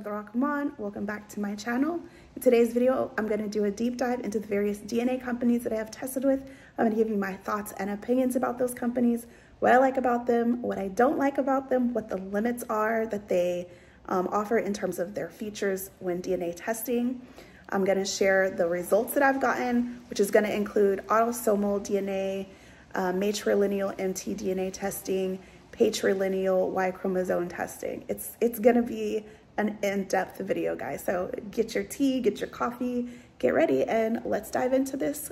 Abdurrahman. Welcome back to my channel. In today's video, I'm going to do a deep dive into the various DNA companies that I have tested with. I'm going to give you my thoughts and opinions about those companies, what I like about them, what I don't like about them, what the limits are that they offer in terms of their features when DNA testing. I'm going to share the results that I've gotten, which is going to include autosomal DNA, matrilineal mtDNA testing, patrilineal Y chromosome testing. It's going to be an in-depth video, guys. So get your tea, get your coffee, get ready, and let's dive into this.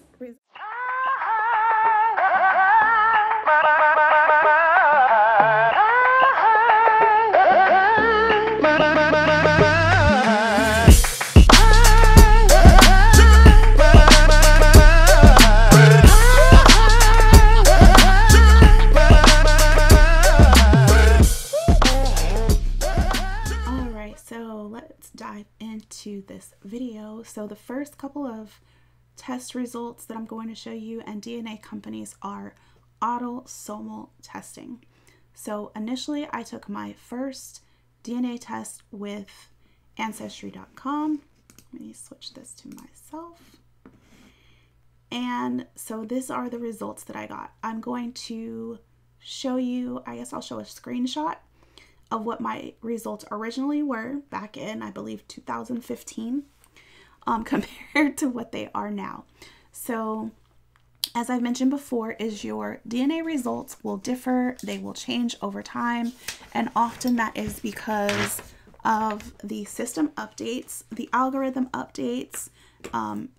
Dive into this video. So the first couple of test results that I'm going to show you and DNA companies are autosomal testing. So initially I took my first DNA test with Ancestry.com. Let me switch this to myself. And so these are the results that I got. I'm going to show you, I guess I'll show a screenshot of what my results originally were back in, I believe, 2015, compared to what they are now. So as I've mentioned before, is your DNA results will differ. They will change over time. And often that is because of the system updates, the algorithm updates,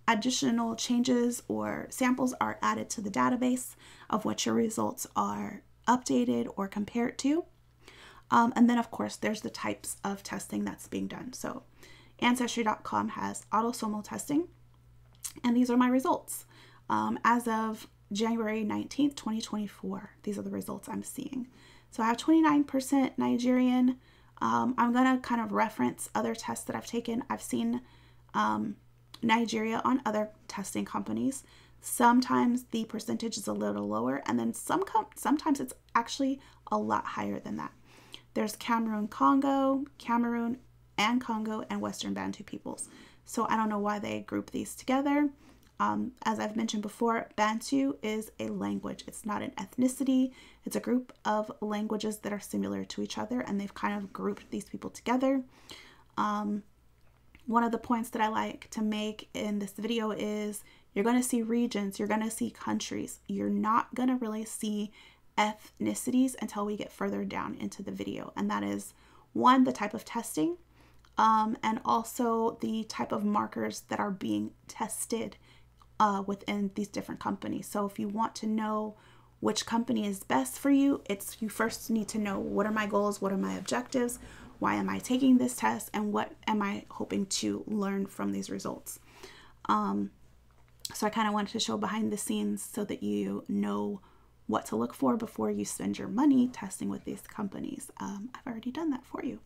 additional changes or samples are added to the database of what your results are updated or compared to. And then, of course, there's the types of testing that's being done. So Ancestry.com has autosomal testing, and these are my results. As of January 19th, 2024, these are the results I'm seeing. So I have 29% Nigerian. I'm going to kind of reference other tests that I've taken. I've seen Nigeria on other testing companies. Sometimes the percentage is a little lower, and then sometimes it's actually a lot higher than that. There's Cameroon, and Western Bantu peoples. So I don't know why they group these together. As I've mentioned before, Bantu is a language. It's not an ethnicity. It's a group of languages that are similar to each other, and they've kind of grouped these people together. One of the points that I like to make in this video is you're going to see regions, you're going to see countries. You're not going to really see ethnicities until we get further down into the video, and that is one, the type of testing, and also the type of markers that are being tested within these different companies. So if you want to know which company is best for you, you first need to know, what are my goals, what are my objectives, why am I taking this test, and what am I hoping to learn from these results. So I kind of wanted to show behind the scenes so that you know what to look for before you spend your money testing with these companies. I've already done that for you.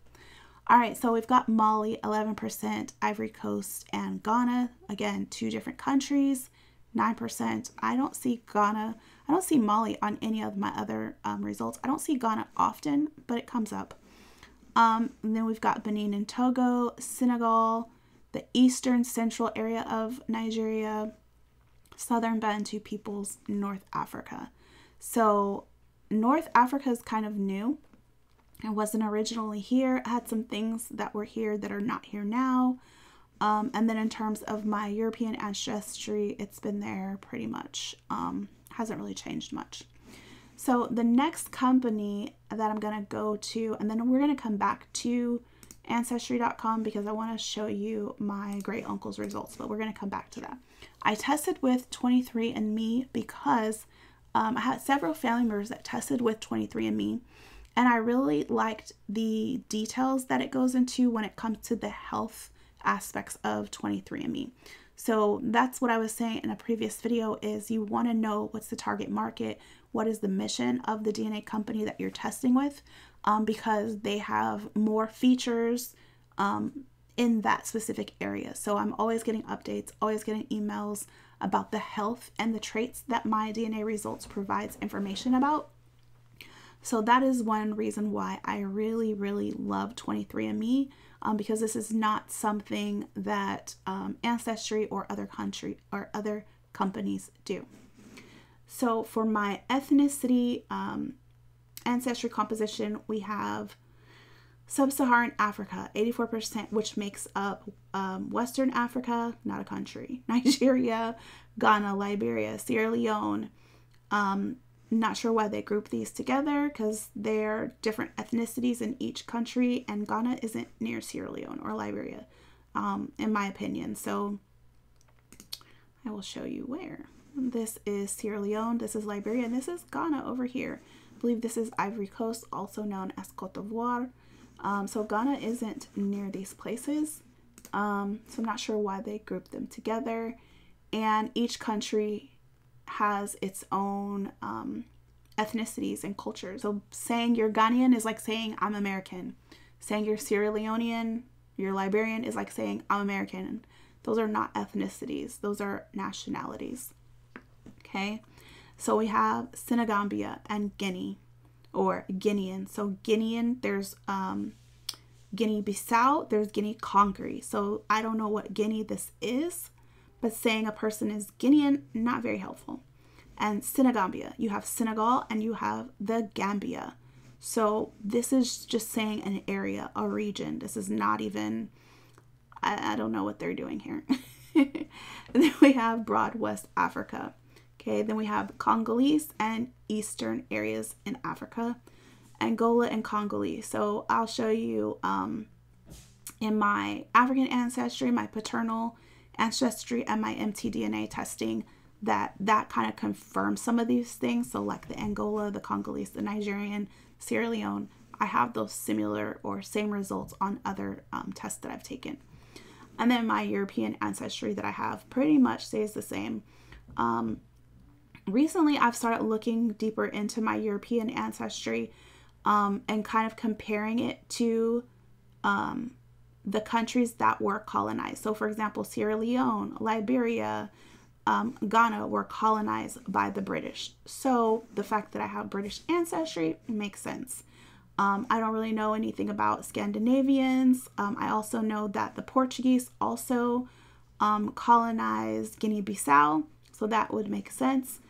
All right, so we've got Mali, 11%, Ivory Coast, and Ghana. Again, two different countries, 9%. I don't see Ghana. I don't see Mali on any of my other results. I don't see Ghana often, but it comes up. And then we've got Benin and Togo, Senegal, the eastern central area of Nigeria, Southern Bantu peoples, North Africa. So North Africa is kind of new. It wasn't originally here. It had some things that were here that are not here now. And then in terms of my European ancestry, it's been there pretty much. Hasn't really changed much. So the next company that I'm going to go to, and then we're going to come back to Ancestry.com because I want to show you my great uncle's results, but we're going to come back to that. I tested with 23andMe because I had several family members that tested with 23andMe, and I really liked the details that it goes into when it comes to the health aspects of 23andMe. So that's what I was saying in a previous video, is you want to know what's the target market, what is the mission of the DNA company that you're testing with, because they have more features in that specific area. So I'm always getting updates, always getting emails about the health and the traits that my DNA results provides information about. So that is one reason why I really, really love 23andMe, because this is not something that Ancestry or other companies do. So for my ethnicity Ancestry composition, we have Sub-Saharan Africa, 84%, which makes up Western Africa, not a country, Nigeria, Ghana, Liberia, Sierra Leone. Not sure why they group these together, because they're different ethnicities in each country, and Ghana isn't near Sierra Leone or Liberia, in my opinion. So I will show you where. This is Sierra Leone, this is Liberia, and this is Ghana over here. I believe this is Ivory Coast, also known as Cote d'Ivoire. So Ghana isn't near these places. So I'm not sure why they group them together. And each country has its own ethnicities and cultures. So saying you're Ghanaian is like saying I'm American. Saying you're Sierra Leonean, you're Liberian is like saying I'm American. Those are not ethnicities. Those are nationalities. Okay. So we have Senegambia and Guinea, or Guinean. So Guinean, there's Guinea-Bissau, there's Guinea-Conakry. So I don't know what Guinea this is, but saying a person is Guinean, not very helpful. And Senegambia, you have Senegal and you have the Gambia. So this is just saying an area, a region. This is not even, I don't know what they're doing here. And then we have Broad West Africa. Okay, then we have Congolese and Eastern areas in Africa, Angola and Congolese. So I'll show you in my African ancestry, my paternal ancestry, and my mtDNA testing that kind of confirms some of these things. So like the Angola, the Congolese, the Nigerian, Sierra Leone, I have those similar or same results on other tests that I've taken. And then my European ancestry that I have pretty much stays the same. Recently, I've started looking deeper into my European ancestry and kind of comparing it to the countries that were colonized. So, for example, Sierra Leone, Liberia, Ghana were colonized by the British. So the fact that I have British ancestry makes sense. I don't really know anything about Scandinavians. I also know that the Portuguese also colonized Guinea-Bissau. So that would make sense.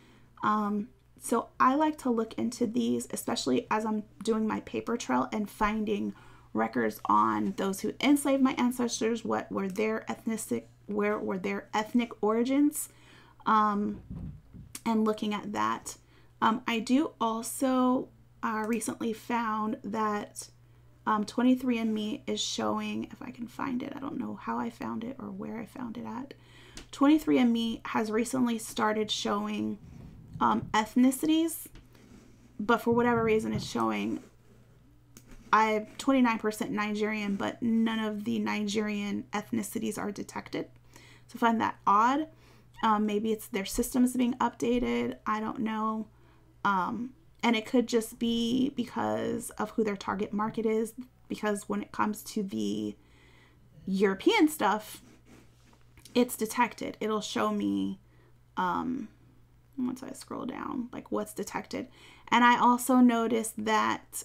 So I like to look into these, especially as I'm doing my paper trail and finding records on those who enslaved my ancestors, what were their where were their ethnic origins, and looking at that. I do also recently found that 23andMe is showing, if I can find it, I don't know how I found it or where I found it at. 23andMe has recently started showing ethnicities, but for whatever reason it's showing I'm 29% Nigerian, but none of the Nigerian ethnicities are detected. So I find that odd. Maybe it's their systems being updated. I don't know. And it could just be because of who their target market is, because when it comes to the European stuff, it's detected. It'll show me once I scroll down, like what's detected. And I also noticed that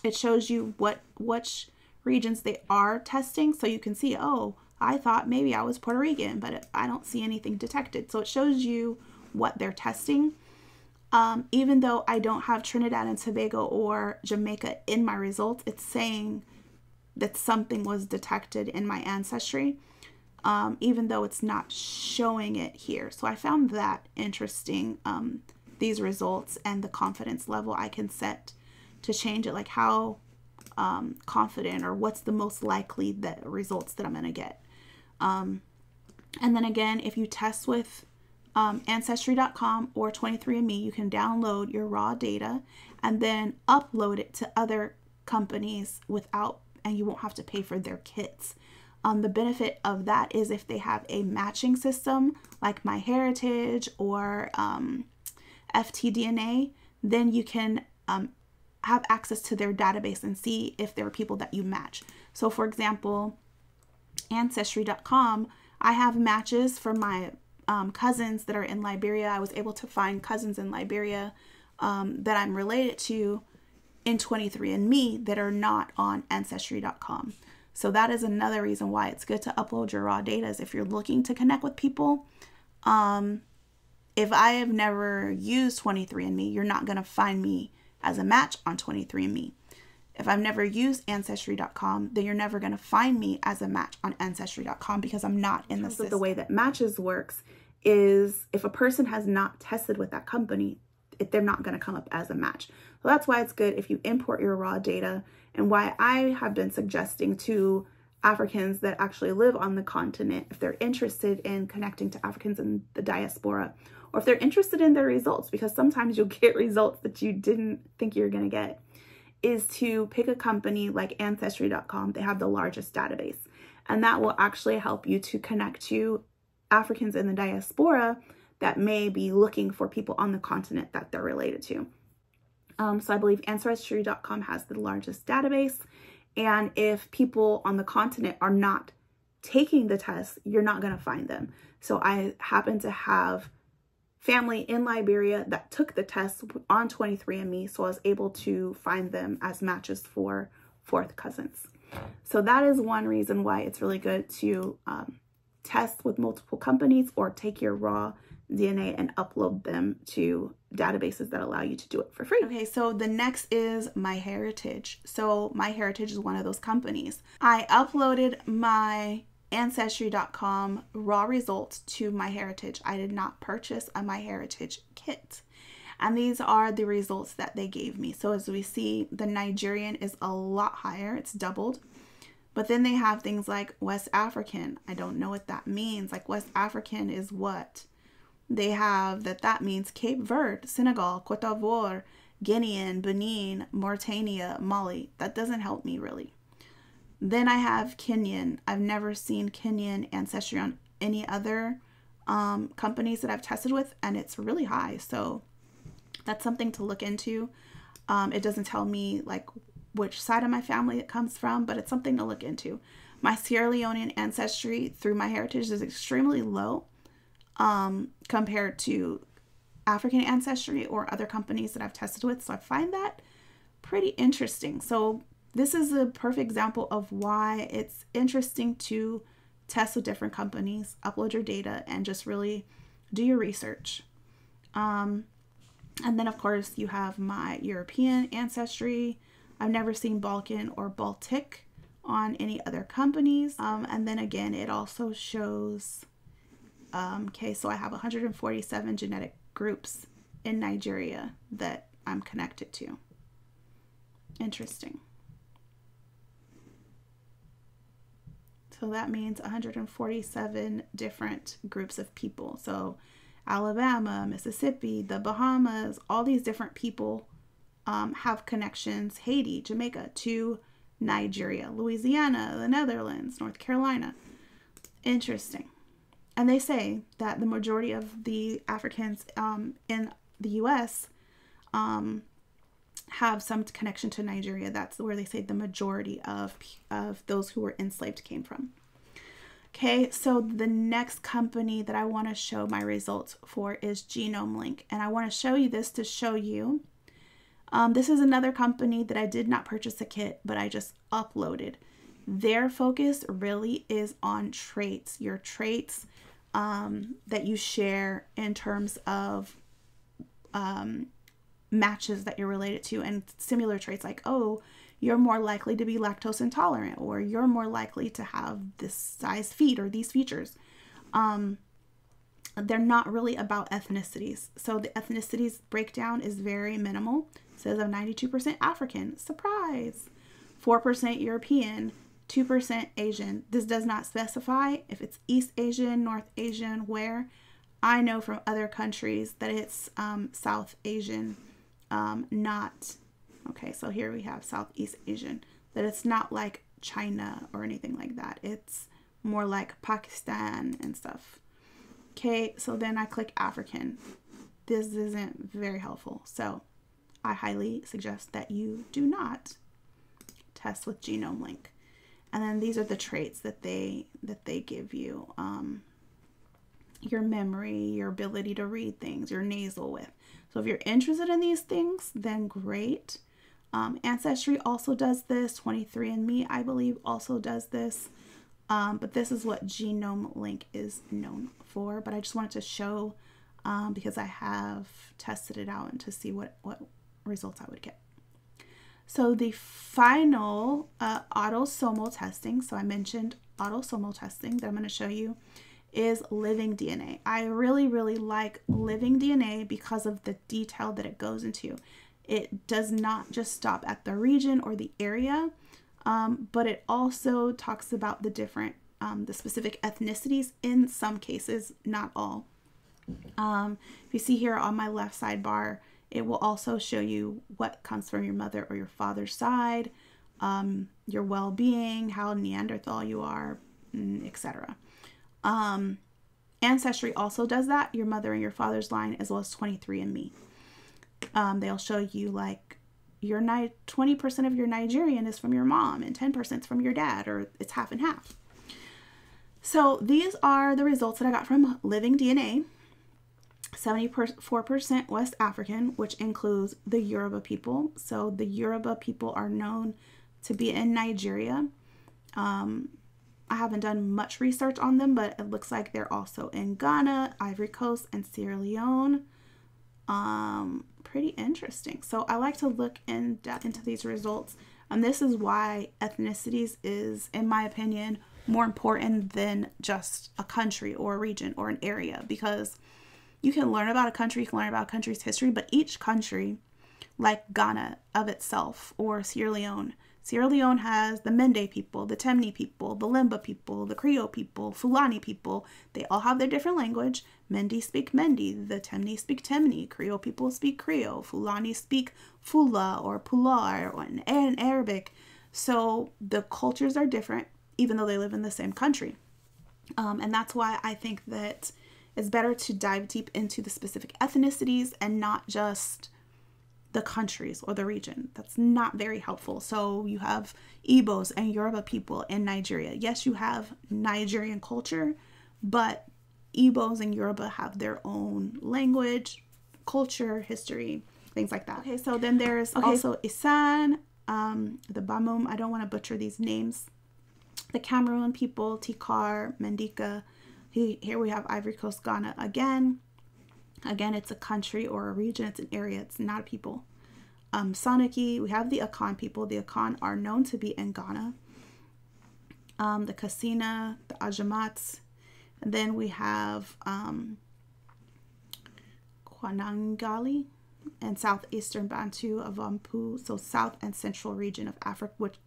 it shows you which regions they are testing. So you can see, oh, I thought maybe I was Puerto Rican, but I don't see anything detected. So it shows you what they're testing. Even though I don't have Trinidad and Tobago or Jamaica in my results, it's saying that something was detected in my ancestry. Even though it's not showing it here. So I found that interesting, these results and the confidence level I can set to change it, like how confident or what's the most likely that results that I'm going to get. And then again, if you test with Ancestry.com or 23andMe, you can download your raw data and then upload it to other companies and you won't have to pay for their kits. The benefit of that is if they have a matching system like MyHeritage or FTDNA, then you can have access to their database and see if there are people that you match. So for example, Ancestry.com, I have matches for my cousins that are in Liberia. I was able to find cousins in Liberia that I'm related to in 23andMe that are not on Ancestry.com. So that is another reason why it's good to upload your raw data, is if you're looking to connect with people. If I have never used 23andMe, you're not going to find me as a match on 23andMe. If I've never used Ancestry.com, then you're never going to find me as a match on Ancestry.com because I'm not in the system. The way that matches works is if a person has not tested with that company, they're not going to come up as a match. So that's why it's good if you import your raw data, and why I have been suggesting to Africans that actually live on the continent, if they're interested in connecting to Africans in the diaspora, or if they're interested in their results, because sometimes you'll get results that you didn't think you were going to get, is to pick a company like Ancestry.com. They have the largest database, and that will actually help you to connect to Africans in the diaspora that may be looking for people on the continent that they're related to. So I believe Ancestry.com has the largest database, and if people on the continent are not taking the test, you're not going to find them. So I happen to have family in Liberia that took the test on 23andMe, so I was able to find them as matches for fourth cousins. So that is one reason why it's really good to test with multiple companies, or take your raw DNA and upload them to databases that allow you to do it for free. Okay, so the next is MyHeritage. So MyHeritage is one of those companies. I uploaded my Ancestry.com raw results to MyHeritage. I did not purchase a MyHeritage kit. And these are the results that they gave me. So as we see, the Nigerian is a lot higher. It's doubled. But then they have things like West African. I don't know what that means. Like West African is what? They have that means Cape Verde, Senegal, Cote d'Ivoire, Guinean, Benin, Mauritania, Mali. That doesn't help me really. Then I have Kenyan. I've never seen Kenyan ancestry on any other companies that I've tested with, and it's really high. So that's something to look into. It doesn't tell me like which side of my family it comes from, but it's something to look into. My Sierra Leonean ancestry through MyHeritage is extremely low compared to African ancestry or other companies that I've tested with. So I find that pretty interesting. So this is a perfect example of why it's interesting to test with different companies, upload your data, and just really do your research. And then of course you have my European ancestry. I've never seen Balkan or Baltic on any other companies. And then again, it also shows, okay, so I have 147 genetic groups in Nigeria that I'm connected to. Interesting. So that means 147 different groups of people. So Alabama, Mississippi, the Bahamas, all these different people have connections, Haiti, Jamaica, to Nigeria, Louisiana, the Netherlands, North Carolina. Interesting. And they say that the majority of the Africans in the U.S. Have some connection to Nigeria. That's where they say the majority of those who were enslaved came from. Okay, so the next company that I want to show my results for is GenomeLink. And I want to show you this to show you. This is another company that I did not purchase a kit, but I just uploaded. Their focus really is on traits, your traits that you share in terms of matches that you're related to, and similar traits like, oh, you're more likely to be lactose intolerant, or you're more likely to have this size feet or these features. They're not really about ethnicities. So the ethnicities breakdown is very minimal. It says I'm 92% African. Surprise. 4% European, 2% Asian. This does not specify if it's East Asian, North Asian, where. I know from other countries that it's South Asian, not, okay, so here we have Southeast Asian, that it's not like China or anything like that. It's more like Pakistan and stuff. Okay, so then I click African. This isn't very helpful, so I highly suggest that you do not test with GenomeLink. And then these are the traits that they give you. your memory, your ability to read things, your nasal width. So if you're interested in these things, then great. Ancestry also does this. 23andMe, I believe, also does this. But this is what Genome Link is known for. But I just wanted to show because I have tested it out and to see what results I would get. So the final autosomal testing, so I mentioned autosomal testing that I'm going to show you, is living DNA. I really, really like living DNA because of the detail that it goes into. It does not just stop at the region or the area, but it also talks about the different, the specific ethnicities in some cases, not all. If you see here on my left sidebar, it will also show you what comes from your mother or your father's side, your well-being, how Neanderthal you are, etc. Ancestry also does that, your mother and your father's line, as well as 23andMe. They'll show you like your 20% of your Nigerian is from your mom and 10% is from your dad, or it's half and half. So these are the results that I got from living DNA. 74% West African, which includes the Yoruba people. So the Yoruba people are known to be in Nigeria. I haven't done much research on them, but it looks like they're also in Ghana, Ivory Coast, and Sierra Leone. Pretty interesting. So I like to look in depth into these results. And this is why ethnicities is, in my opinion, more important than just a country or a region or an area, because you can learn about a country, you can learn about a country's history, but each country, like Ghana of itself, or Sierra Leone has the Mende people, the Temni people, the Limba people, the Creole people, Fulani people. They all have their different language. Mende speak Mende, the Temni speak Temni, Creole people speak Creole, Fulani speak Fula or Pular and Arabic. So the cultures are different, even though they live in the same country. And that's why I think that it's better to dive deep into the specific ethnicities and not just the countries or the region. That's not very helpful. So you have Igbos and Yoruba people in Nigeria. Yes, you have Nigerian culture, but Igbos and Yoruba have their own language, culture, history, things like that. Okay, so then there's also Isan, the Bamum, I don't want to butcher these names, the Cameroon people, Tikar, Mendika. Here we have Ivory Coast, Ghana again. Again, it's a country or a region. It's an area. It's not a people. Sanaki, we have the Akan people. The Akan are known to be in Ghana. The Kassina, the Ajamats. And then we have Kwanangali and southeastern Bantu of Ampu. So south and central region of Africa, which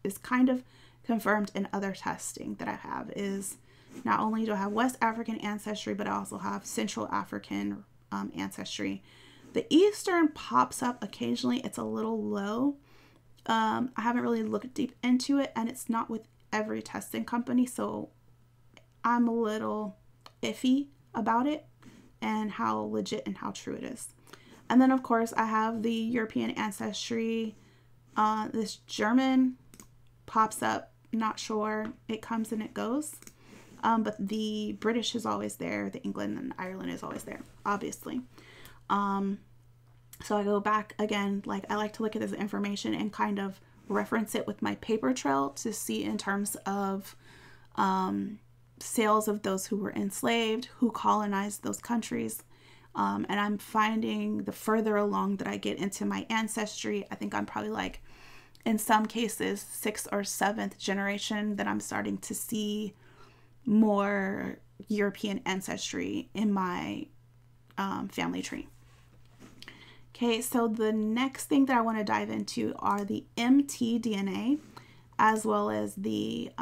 is kind of confirmed in other testing that I have, is not only do I have West African ancestry, but I also have Central African ancestry. The Eastern pops up occasionally. It's a little low. I haven't really looked deep into it, and it's not with every testing company, so I'm a little iffy about it and how legit and how true it is. And then, of course, I have the European ancestry. This German pops up. Not sure. It comes and it goes. But the British is always there. The England and Ireland is always there, obviously. So I go back again, like I like to look at this information and kind of reference it with my paper trail to see in terms of sales of those who were enslaved, who colonized those countries. And I'm finding the further along that I get into my ancestry, I think I'm probably like, in some cases, 6th or 7th generation, that I'm starting to see more European ancestry in my family tree. Okay, so the next thing that I want to dive into are the mtDNA, as well as the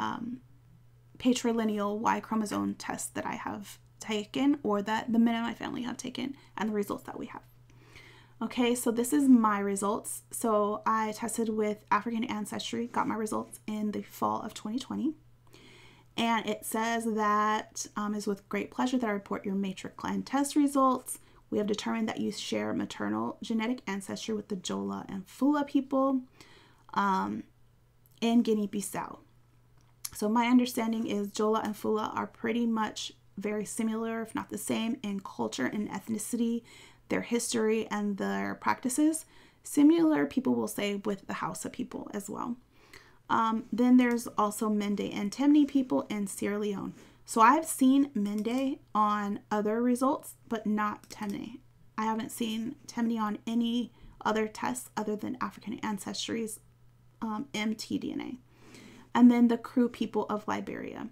patrilineal Y chromosome test that I have taken, or that the men in my family have taken, and the results that we have. Okay, so this is my results. So I tested with African Ancestry, got my results in the fall of 2020. And it says that is with great pleasure that I report your matrix clan test results. We have determined that you share maternal genetic ancestry with the Jola and Fula people in Guinea-Bissau. So my understanding is Jola and Fula are pretty much very similar, if not the same, in culture and ethnicity, their history, and their practices. Similar, people will say, with the Hausa people as well. Then there's also Mende and Temne people in Sierra Leone. So I've seen Mende on other results, but not Temne. I haven't seen Temne on any other tests other than African Ancestry's mtDNA. And then the Kru people of Liberia.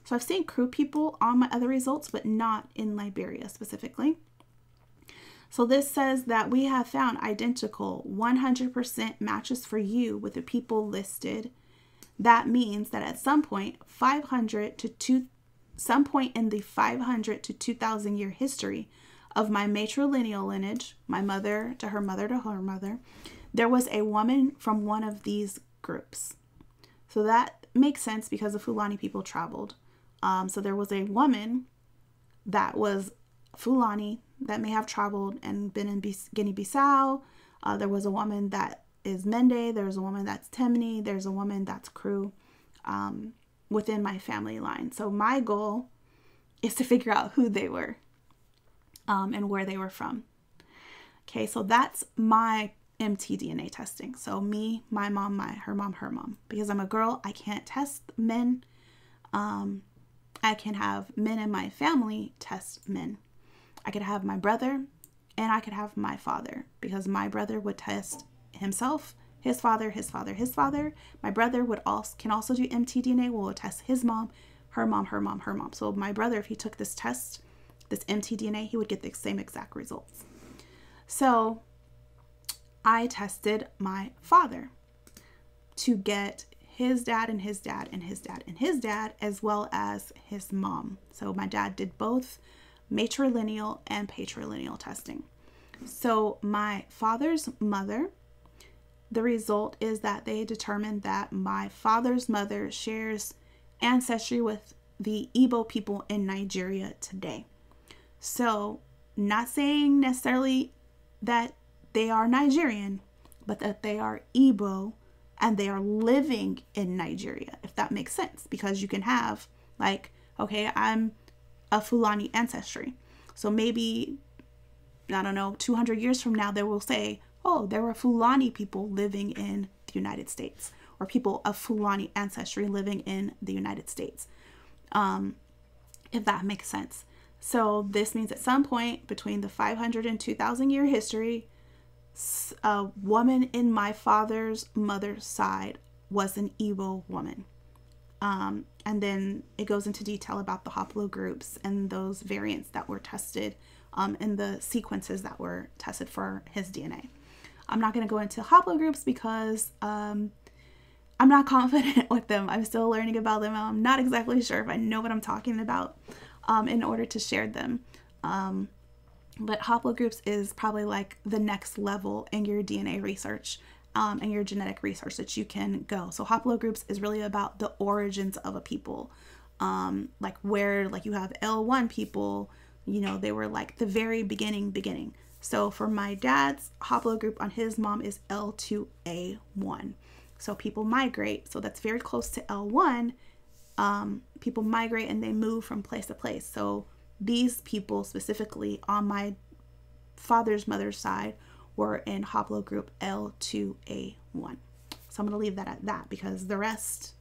So I've seen Kru people on my other results, but not in Liberia specifically. So this says that we have found identical 100% matches for you with the people listed. That means that at some point, some point in the 500 to 2,000 year history of my matrilineal lineage, my mother to her mother to her mother, there was a woman from one of these groups. So that makes sense because the Fulani people traveled. So there was a woman that was Fulani that may have traveled and been in Guinea-Bissau. There was a woman that is Mende. There's a woman that's Temne. There's a woman that's Kru within my family line. So my goal is to figure out who they were and where they were from. Okay, so that's my mtDNA testing. So me, my mom, her mom, her mom. Because I'm a girl, I can't test men. I can have men in my family test men. I could have my brother and I could have my father, because my brother would test himself, his father, his father, his father. My brother can also do mtDNA, will test his mom, her mom, her mom, her mom. So my brother, if he took this test, this mtDNA, he would get the same exact results. So I tested my father to get his dad and his dad and his dad and his dad, as well as his mom. So my dad did both matrilineal and patrilineal testing. So my father's mother, the result is that they determined that my father's mother shares ancestry with the Igbo people in Nigeria today. So not saying necessarily that they are Nigerian, but that they are Igbo and they are living in Nigeria, if that makes sense. Because you can have like, okay, I'm a Fulani ancestry. So maybe, I don't know, 200 years from now, they will say, oh, there were Fulani people living in the United States, or people of Fulani ancestry living in the United States, if that makes sense. So this means at some point between the 500 and 2,000 year history, a woman in my father's mother's side was an Igbo woman. And then it goes into detail about the haplogroups and those variants that were tested and the sequences that were tested for his DNA. I'm not going to go into haplogroups because I'm not confident with them. I'm still learning about them. I'm not exactly sure if I know what I'm talking about in order to share them. But haplogroups is probably like the next level in your DNA research and your genetic research that you can go. So haplogroups is really about the origins of a people. Like where, like you have L1 people, you know, they were like the very beginning. So for my dad's haplogroup on his mom is L2A1. So people migrate. So that's very close to L1. People migrate and they move from place to place. So these people specifically on my father's mother's side were in haplogroup L2A1. So I'm going to leave that at that because the rest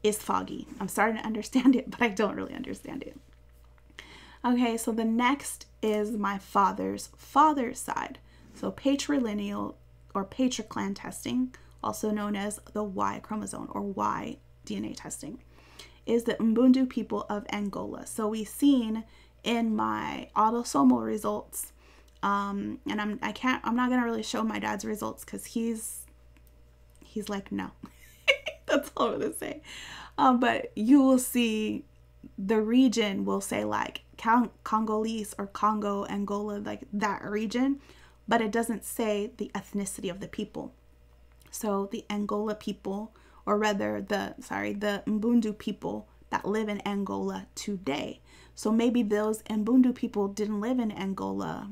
is foggy. I'm starting to understand it, but I don't really understand it. Okay, so the next is my father's side. So patrilineal or patriclan testing, also known as the Y chromosome or Y DNA testing, is the Mbundu people of Angola. So we've seen in my autosomal results, and I'm not gonna really show my dad's results because he's like, no. That's all I'm gonna say. But you will see the region will say like Congolese or Congo, Angola, like that region, but it doesn't say the ethnicity of the people. So the Angola people, or rather the Mbundu people that live in Angola today. So maybe those Mbundu people didn't live in Angola,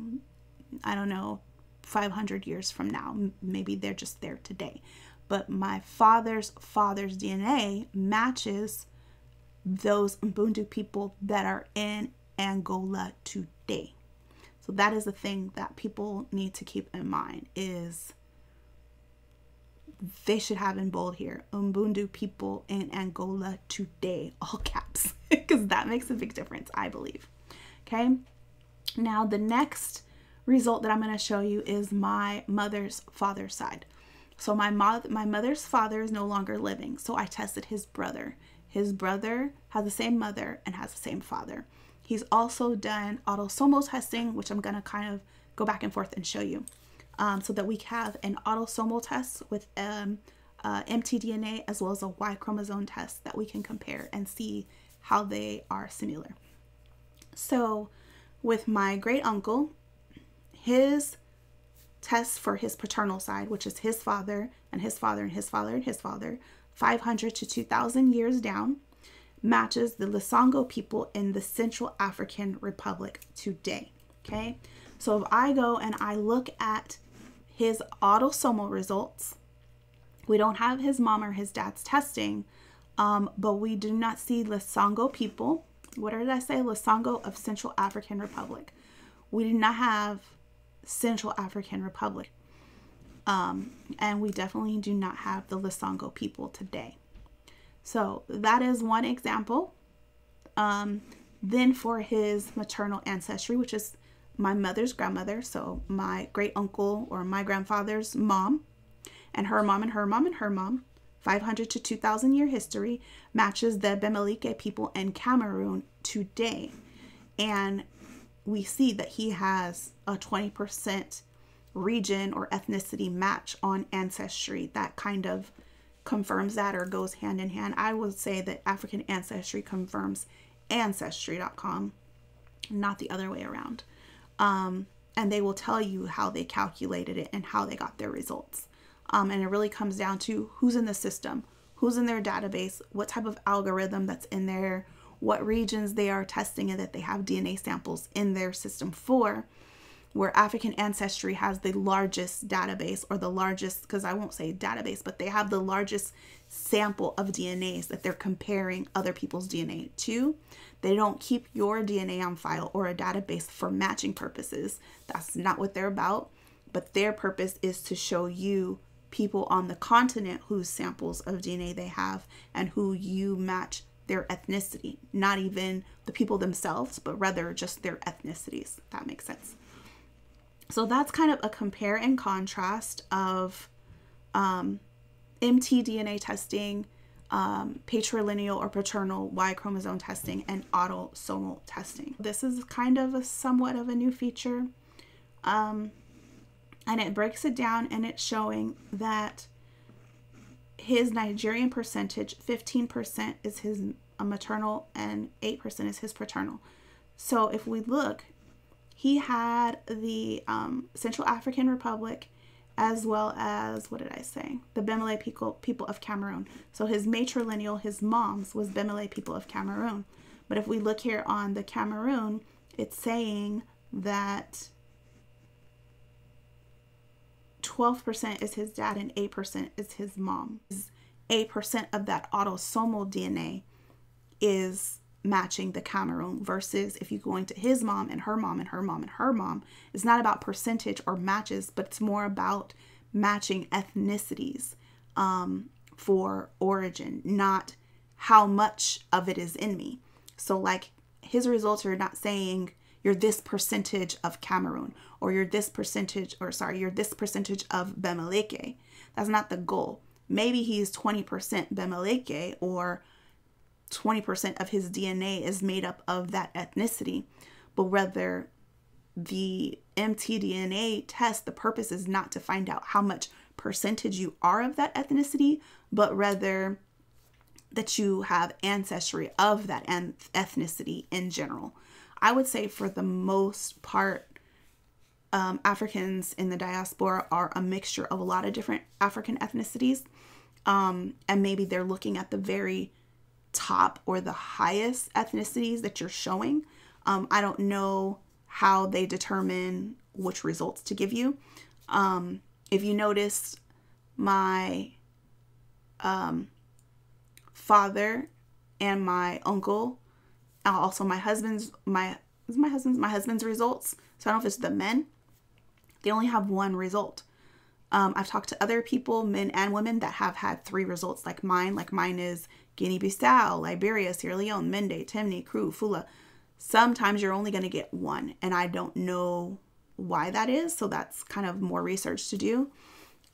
I don't know, 500 years from now. Maybe they're just there today. But my father's DNA matches those Ubuntu people that are in Angola today. So that is the thing that people need to keep in mind, is they should have in bold here, Ubuntu people in Angola today, all caps, because that makes a big difference, I believe. Okay, now the next result that I'm going to show you is my mother's father's side. So my mother's father is no longer living, so I tested his brother. His brother has the same mother and has the same father. He's also done autosomal testing, which I'm going to kind of go back and forth and show you, so that we have an autosomal test with mtDNA as well as a Y chromosome test that we can compare and see how they are similar. So with my great uncle, his test for his paternal side, which is his father and his father and his father and his father, 500 to 2,000 years down, matches the Lesongo people in the Central African Republic today. Okay, so if I go and I look at his autosomal results, we don't have his mom or his dad's testing, but we do not see Lesongo people. What did I say? Lesongo of Central African Republic. We do not have Central African Republic. And we definitely do not have the Lesongo people today. So that is one example. Then for his maternal ancestry, which is my mother's grandmother, so my great uncle or my grandfather's mom, and her mom and her mom and her mom, 500 to 2,000 year history, matches the Bemileke people in Cameroon today. And we see that he has a 20% region or ethnicity match on Ancestry. That kind of confirms that, or goes hand in hand. I would say that African Ancestry confirms Ancestry.com, not the other way around. And they will tell you how they calculated it and how they got their results. And it really comes down to who's in the system, who's in their database, what type of algorithm that's in there, what regions they are testing and that they have DNA samples in their system for, where African Ancestry has the largest database, or the largest, because I won't say database, but they have the largest sample of DNAs that they're comparing other people's DNA to. They don't keep your DNA on file or a database for matching purposes. That's not what they're about. But their purpose is to show you people on the continent whose samples of DNA they have and who you match their ethnicity, not even the people themselves, but rather just their ethnicities. If that makes sense. So that's kind of a compare and contrast of mtDNA testing, patrilineal or paternal Y chromosome testing, and autosomal testing. This is kind of a somewhat of a new feature. And it breaks it down, and it's showing that his Nigerian percentage, 15% is his maternal and 8% is his paternal. So if we look, he had the Central African Republic, as well as, what did I say? The Bemile people of Cameroon. So his matrilineal, his mom's, was Bemile people of Cameroon. But if we look here on the Cameroon, it's saying that 12% is his dad and 8% is his mom. 8% of that autosomal DNA is matching the Cameroon, versus if you go into his mom and her mom and her mom and her mom, it's not about percentage or matches, but it's more about matching ethnicities for origin, not how much of it is in me. So like his results are not saying you're this percentage of Cameroon, or you're this percentage, or sorry, you're this percentage of Bemileke. That's not the goal. Maybe he's 20% Bemileke, or 20% of his DNA is made up of that ethnicity, but rather the mtDNA test, the purpose is not to find out how much percentage you are of that ethnicity, but rather that you have ancestry of that ethnicity in general. I would say for the most part, Africans in the diaspora are a mixture of a lot of different African ethnicities. And maybe they're looking at the very top or the highest ethnicities that you're showing. I don't know how they determine which results to give you. If you notice, my father and my uncle, also my husband's results. So I don't know if it's the men. They only have one result. I've talked to other people, men and women, that have had 3 results like mine. Like mine is Guinea-Bissau, Liberia, Sierra Leone, Mende, Temne, Kru, Fula. Sometimes you're only going to get 1, and I don't know why that is. So that's kind of more research to do.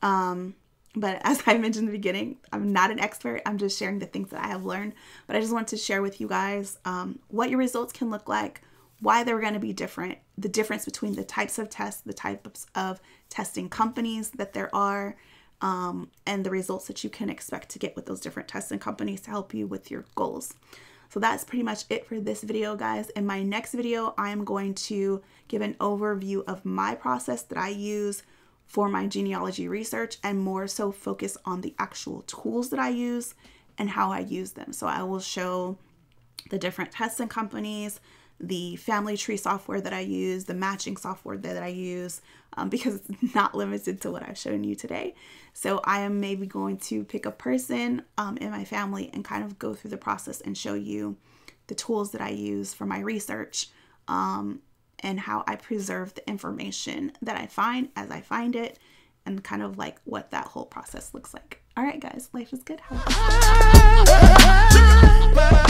But as I mentioned in the beginning, I'm not an expert. I'm just sharing the things that I have learned. But I just want to share with you guys what your results can look like, why they're going to be different, the difference between the types of tests, the types of testing companies that there are, and the results that you can expect to get with those different testing companies to help you with your goals. So that's pretty much it for this video, guys. In my next video, I am going to give an overview of my process that I use for my genealogy research, and more so focus on the actual tools that I use and how I use them. So I will show the different testing companies, the family tree software that I use, the matching software that I use, because it's not limited to what I've shown you today. So I am maybe going to pick a person in my family and kind of go through the process and show you the tools that I use for my research, and how I preserve the information that I find as I find it, and kind of like what that whole process looks like. All right, guys, life is good. Have a good day.